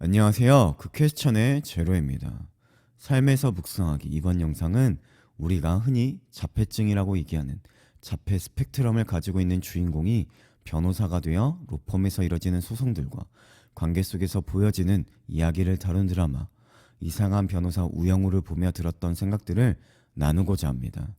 안녕하세요. 그 퀘스천의 제로입니다. 삶에서 묵상하기 이번 영상은 우리가 흔히 자폐증이라고 얘기하는 자폐 스펙트럼을 가지고 있는 주인공이 변호사가 되어 로펌에서 이뤄지는 소송들과 관계 속에서 보여지는 이야기를 다룬 드라마 이상한 변호사 우영우를 보며 들었던 생각들을 나누고자 합니다.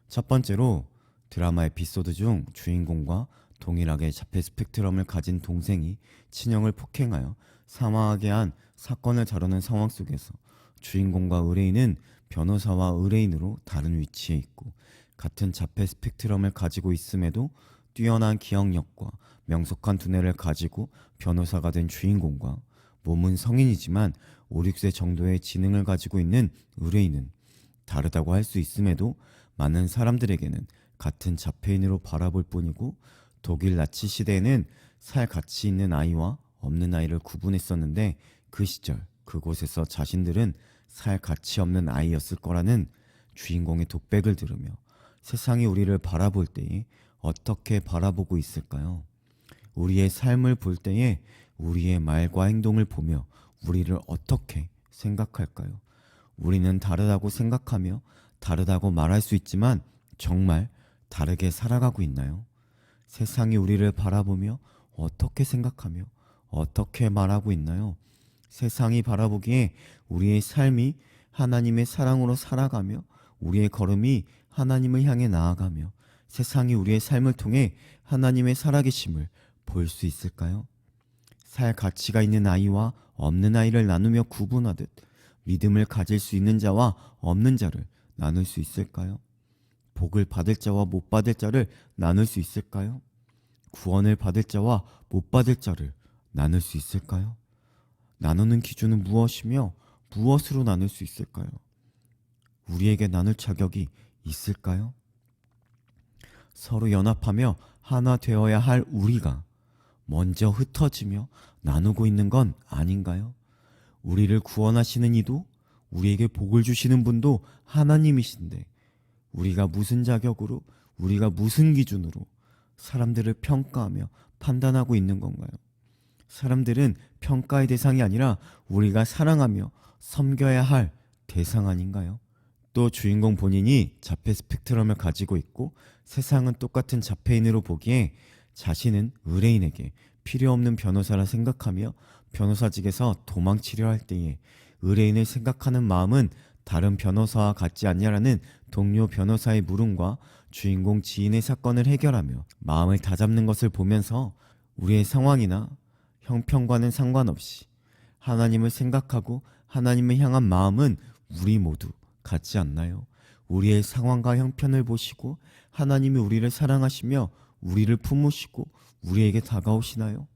첫 번째로 드라마 에피소드 중 주인공과 동일하게 자폐 스펙트럼을 가진 동생이 친형을 폭행하여 사망하게 한 사건을 다루는 상황 속에서 주인공과 의뢰인은 변호사와 의뢰인으로 다른 위치에 있고 같은 자폐 스펙트럼을 가지고 있음에도 뛰어난 기억력과 명석한 두뇌를 가지고 변호사가 된 주인공과 몸은 성인이지만 5, 6세 정도의 지능을 가지고 있는 의뢰인은 다르다고 할 수 있음에도 많은 사람들에게는 같은 자폐인으로 바라볼 뿐이고 독일 나치 시대에는 살 가치 있는 아이와 없는 아이를 구분했었는데 그 시절 그곳에서 자신들은 살 가치 없는 아이였을 거라는 주인공의 독백을 들으며 세상이 우리를 바라볼 때에 어떻게 바라보고 있을까요? 우리의 삶을 볼 때에 우리의 말과 행동을 보며 우리를 어떻게 생각할까요? 우리는 다르다고 생각하며 다르다고 말할 수 있지만 정말 다르게 살아가고 있나요? 세상이 우리를 바라보며 어떻게 생각하며 어떻게 말하고 있나요? 세상이 바라보기에 우리의 삶이 하나님의 사랑으로 살아가며 우리의 걸음이 하나님을 향해 나아가며 세상이 우리의 삶을 통해 하나님의 살아계심을 볼 수 있을까요? 살 가치가 있는 아이와 없는 아이를 나누며 구분하듯 믿음을 가질 수 있는 자와 없는 자를 나눌 수 있을까요? 복을 받을 자와 못 받을 자를 나눌 수 있을까요? 구원을 받을 자와 못 받을 자를 나눌 수 있을까요? 나누는 기준은 무엇이며 무엇으로 나눌 수 있을까요? 우리에게 나눌 자격이 있을까요? 서로 연합하며 하나 되어야 할 우리가 먼저 흩어지며 나누고 있는 건 아닌가요? 우리를 구원하시는 이도 우리에게 복을 주시는 분도 하나님이신데 우리가 무슨 자격으로 우리가 무슨 기준으로 사람들을 평가하며 판단하고 있는 건가요? 사람들은 평가의 대상이 아니라 우리가 사랑하며 섬겨야 할 대상 아닌가요? 또 주인공 본인이 자폐 스펙트럼을 가지고 있고 세상은 똑같은 자폐인으로 보기에 자신은 의뢰인에게 필요 없는 변호사라 생각하며 변호사직에서 도망치려 할 때에 의뢰인을 생각하는 마음은 다른 변호사와 같지 않냐라는 동료 변호사의 물음과 주인공 지인의 사건을 해결하며 마음을 다잡는 것을 보면서 우리의 상황이나 형편과는 상관없이 하나님을 생각하고 하나님을 향한 마음은 우리 모두 같지 않나요? 우리의 상황과 형편을 보시고 하나님이 우리를 사랑하시며 우리를 품으시고 우리에게 다가오시나요?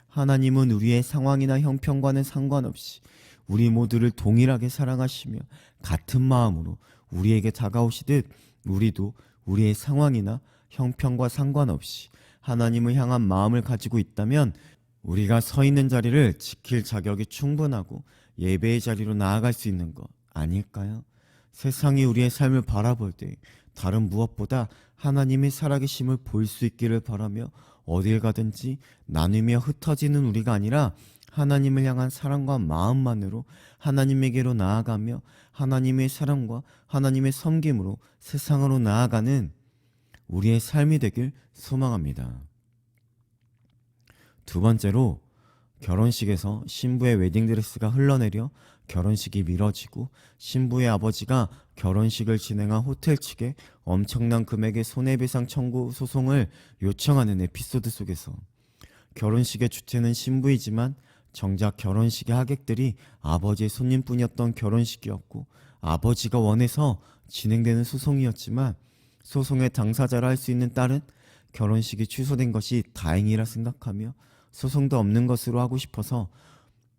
하나님은 우리의 상황이나 형편과는 상관없이 우리 모두를 동일하게 사랑하시며 같은 마음으로 우리에게 다가오시듯 우리도 우리의 상황이나 형편과 상관없이 하나님을 향한 마음을 가지고 있다면 우리가 서 있는 자리를 지킬 자격이 충분하고 예배의 자리로 나아갈 수 있는 것 아닐까요? 세상이 우리의 삶을 바라볼 때 다른 무엇보다 하나님의 살아계심을 볼 수 있기를 바라며 어딜 가든지 나누며 흩어지는 우리가 아니라 하나님을 향한 사랑과 마음만으로 하나님에게로 나아가며 하나님의 사랑과 하나님의 섬김으로 세상으로 나아가는 우리의 삶이 되길 소망합니다. 두 번째로 결혼식에서 신부의 웨딩드레스가 흘러내려 결혼식이 미뤄지고 신부의 아버지가 결혼식을 진행한 호텔 측에 엄청난 금액의 손해배상 청구 소송을 요청하는 에피소드 속에서 결혼식의 주체는 신부이지만 정작 결혼식의 하객들이 아버지의 손님뿐이었던 결혼식이었고 아버지가 원해서 진행되는 소송이었지만 소송의 당사자라 할 수 있는 딸은 결혼식이 취소된 것이 다행이라 생각하며 소송도 없는 것으로 하고 싶어서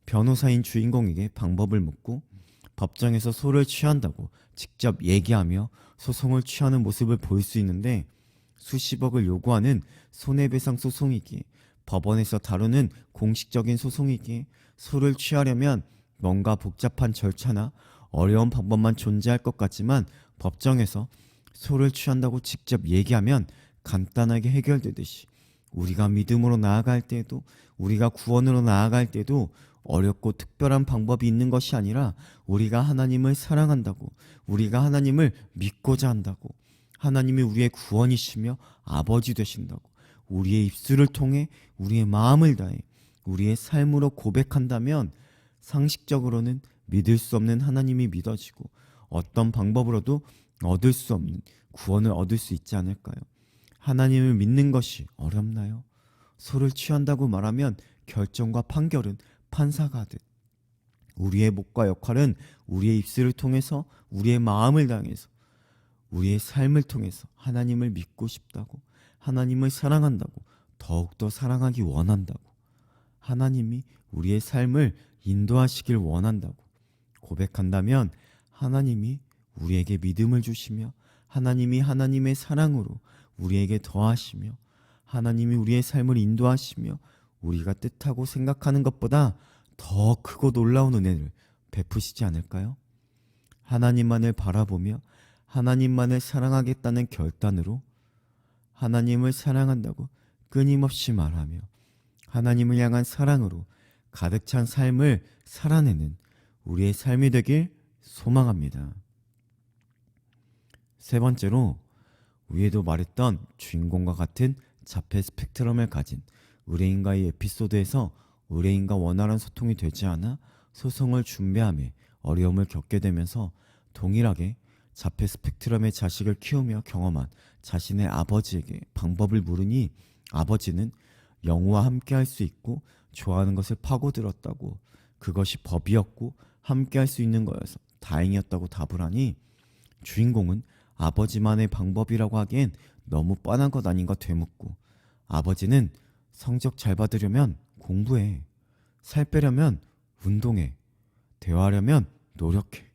변호사인 주인공에게 방법을 묻고 법정에서 소를 취한다고 직접 얘기하며 소송을 취하는 모습을 볼 수 있는데 수십억을 요구하는 손해배상 소송이기에 법원에서 다루는 공식적인 소송이기에 소를 취하려면 뭔가 복잡한 절차나 어려운 방법만 존재할 것 같지만 법정에서 소를 취한다고 직접 얘기하면 간단하게 해결되듯이 우리가 믿음으로 나아갈 때에도 우리가 구원으로 나아갈 때도 어렵고 특별한 방법이 있는 것이 아니라 우리가 하나님을 사랑한다고, 우리가 하나님을 믿고자 한다고, 하나님이 우리의 구원이시며 아버지 되신다고, 우리의 입술을 통해 우리의 마음을 다해 우리의 삶으로 고백한다면 상식적으로는 믿을 수 없는 하나님이 믿어지고 어떤 방법으로도 얻을 수 없는 구원을 얻을 수 있지 않을까요? 하나님을 믿는 것이 어렵나요? 소를 취한다고 말하면 결정과 판결은 판사가 하듯 우리의 목과 역할은 우리의 입술을 통해서 우리의 마음을 당해서 우리의 삶을 통해서 하나님을 믿고 싶다고, 하나님을 사랑한다고, 더욱더 사랑하기 원한다고, 하나님이 우리의 삶을 인도하시길 원한다고 고백한다면 하나님이 우리에게 믿음을 주시며 하나님이 하나님의 사랑으로 우리에게 더하시며 하나님이 우리의 삶을 인도하시며 우리가 뜻하고 생각하는 것보다 더 크고 놀라운 은혜를 베푸시지 않을까요? 하나님만을 바라보며 하나님만을 사랑하겠다는 결단으로 하나님을 사랑한다고 끊임없이 말하며 하나님을 향한 사랑으로 가득 찬 삶을 살아내는 우리의 삶이 되길 소망합니다. 세 번째로, 위에도 말했던 주인공과 같은 자폐 스펙트럼을 가진 의뢰인과의 에피소드에서 의뢰인과 원활한 소통이 되지 않아 소송을 준비함에 어려움을 겪게 되면서 동일하게 자폐 스펙트럼의 자식을 키우며 경험한 자신의 아버지에게 방법을 물으니 아버지는 영우와 함께 할 수 있고 좋아하는 것을 파고들었다고, 그것이 법이었고 함께 할 수 있는 거여서 다행이었다고 답을 하니 주인공은 아버지만의 방법이라고 하기엔 너무 뻔한 것 아닌가 되묻고, 아버지는 성적 잘 받으려면 공부해, 살 빼려면 운동해, 대화하려면 노력해,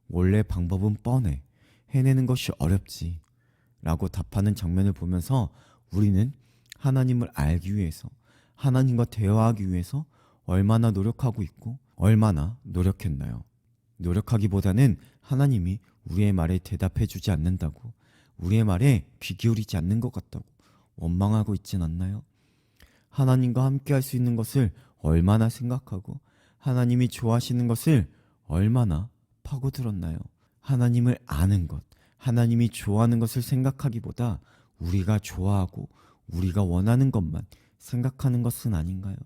원래 방법은 뻔해, 해내는 것이 어렵지 라고 답하는 장면을 보면서 우리는 하나님을 알기 위해서, 하나님과 대화하기 위해서 얼마나 노력하고 있고 얼마나 노력했나요? 노력하기보다는 하나님이 우리의 말에 대답해 주지 않는다고, 우리의 말에 귀 기울이지 않는 것 같다고 원망하고 있진 않나요? 하나님과 함께 할 수 있는 것을 얼마나 생각하고 하나님이 좋아하시는 것을 얼마나 파고들었나요? 하나님을 아는 것, 하나님이 좋아하는 것을 생각하기보다 우리가 좋아하고 우리가 원하는 것만 생각하는 것은 아닌가요?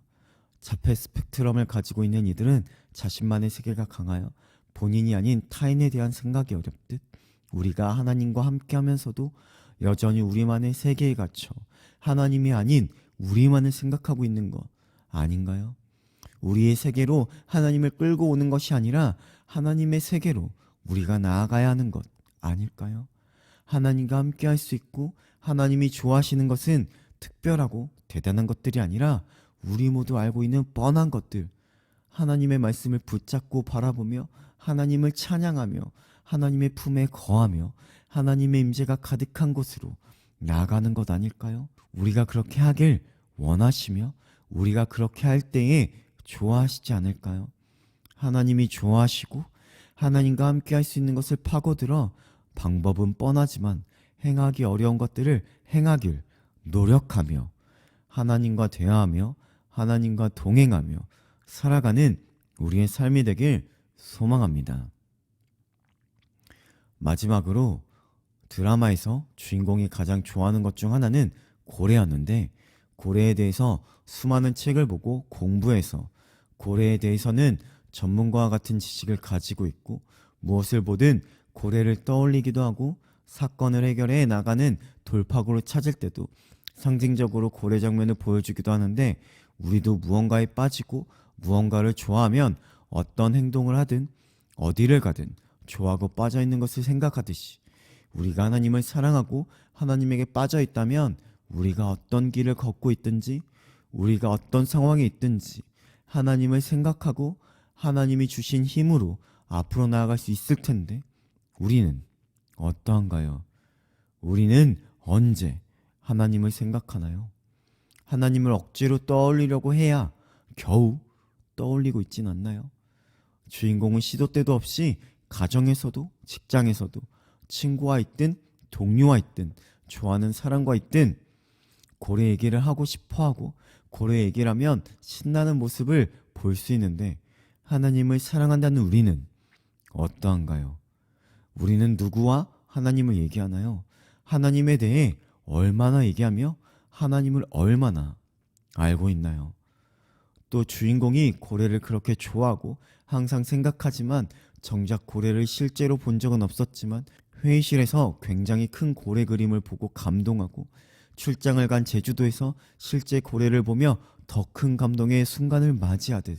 자폐 스펙트럼을 가지고 있는 이들은 자신만의 세계가 강하여 본인이 아닌 타인에 대한 생각이 어렵듯 우리가 하나님과 함께 하면서도 여전히 우리만의 세계에 갇혀 하나님이 아닌 우리만을 생각하고 있는 것 아닌가요? 우리의 세계로 하나님을 끌고 오는 것이 아니라 하나님의 세계로 우리가 나아가야 하는 것 아닐까요? 하나님과 함께 할 수 있고 하나님이 좋아하시는 것은 특별하고 대단한 것들이 아니라 우리 모두 알고 있는 뻔한 것들, 하나님의 말씀을 붙잡고 바라보며 하나님을 찬양하며 하나님의 품에 거하며 하나님의 임재가 가득한 곳으로 나아가는 것 아닐까요? 우리가 그렇게 하길 원하시며 우리가 그렇게 할 때에 좋아하시지 않을까요? 하나님이 좋아하시고 하나님과 함께 할 수 있는 것을 파고들어 방법은 뻔하지만 행하기 어려운 것들을 행하길 노력하며 하나님과 대화하며 하나님과 동행하며 살아가는 우리의 삶이 되길 소망합니다. 마지막으로 드라마에서 주인공이 가장 좋아하는 것 중 하나는 고래였는데, 고래에 대해서 수많은 책을 보고 공부해서 고래에 대해서는 전문가와 같은 지식을 가지고 있고 무엇을 보든 고래를 떠올리기도 하고 사건을 해결해 나가는 돌파구를 찾을 때도 상징적으로 고래 장면을 보여주기도 하는데, 우리도 무언가에 빠지고 무언가를 좋아하면 어떤 행동을 하든 어디를 가든 좋아하고 빠져있는 것을 생각하듯이 우리가 하나님을 사랑하고 하나님에게 빠져있다면 우리가 어떤 길을 걷고 있든지 우리가 어떤 상황에 있든지 하나님을 생각하고 하나님이 주신 힘으로 앞으로 나아갈 수 있을 텐데, 우리는 어떠한가요? 우리는 언제 하나님을 생각하나요? 하나님을 억지로 떠올리려고 해야 겨우 떠올리고 있진 않나요? 주인공은 시도 때도 없이 가정에서도 직장에서도 친구와 있든 동료와 있든 좋아하는 사람과 있든 고래 얘기를 하고 싶어하고 고래 얘기를 하면 신나는 모습을 볼 수 있는데 하나님을 사랑한다는 우리는 어떠한가요? 우리는 누구와 하나님을 얘기하나요? 하나님에 대해 얼마나 얘기하며 하나님을 얼마나 알고 있나요? 또 주인공이 고래를 그렇게 좋아하고 항상 생각하지만 정작 고래를 실제로 본 적은 없었지만 회의실에서 굉장히 큰 고래 그림을 보고 감동하고 출장을 간 제주도에서 실제 고래를 보며 더 큰 감동의 순간을 맞이하듯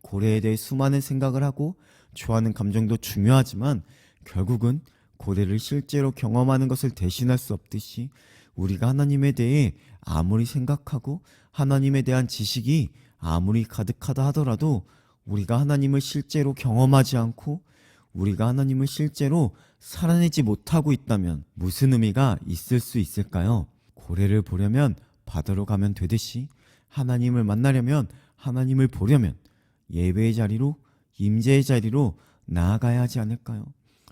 고래에 대해 수많은 생각을 하고 좋아하는 감정도 중요하지만 결국은 고래를 실제로 경험하는 것을 대신할 수 없듯이 우리가 하나님에 대해 아무리 생각하고 하나님에 대한 지식이 아무리 가득하다 하더라도 우리가 하나님을 실제로 경험하지 않고 우리가 하나님을 실제로 살아내지 못하고 있다면 무슨 의미가 있을 수 있을까요? 고래를 보려면 바다로 가면 되듯이 하나님을 만나려면 하나님을 보려면 예배의 자리로 임재의 자리로 나아가야 하지 않을까요?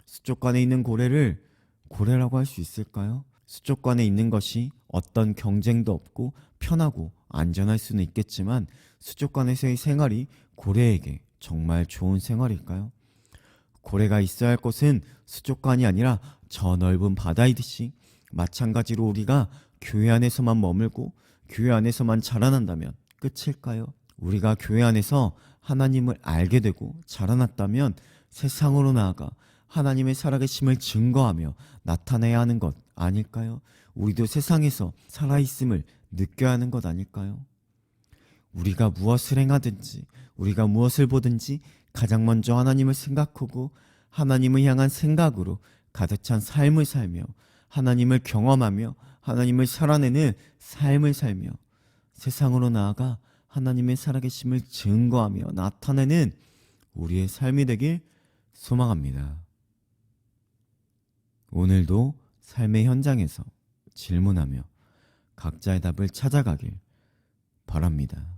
수족관에 있는 고래를 고래라고 할 수 있을까요? 수족관에 있는 것이 어떤 경쟁도 없고 편하고 안전할 수는 있겠지만 수족관에서의 생활이 고래에게 정말 좋은 생활일까요? 고래가 있어야 할 곳은 수족관이 아니라 저 넓은 바다이듯이 마찬가지로 우리가 교회 안에서만 머물고 교회 안에서만 자라난다면 끝일까요? 우리가 교회 안에서 하나님을 알게 되고 자라났다면 세상으로 나아가 하나님의 살아계심을 증거하며 나타내야 하는 것 아닐까요? 우리도 세상에서 살아있음을 느껴야 하는 것 아닐까요? 우리가 무엇을 행하든지 우리가 무엇을 보든지 가장 먼저 하나님을 생각하고 하나님을 향한 생각으로 가득 찬 삶을 살며 하나님을 경험하며 하나님을 살아내는 삶을 살며 세상으로 나아가 하나님의 살아계심을 증거하며 나타내는 우리의 삶이 되길 소망합니다. 오늘도 삶의 현장에서 질문하며 각자의 답을 찾아가길 바랍니다.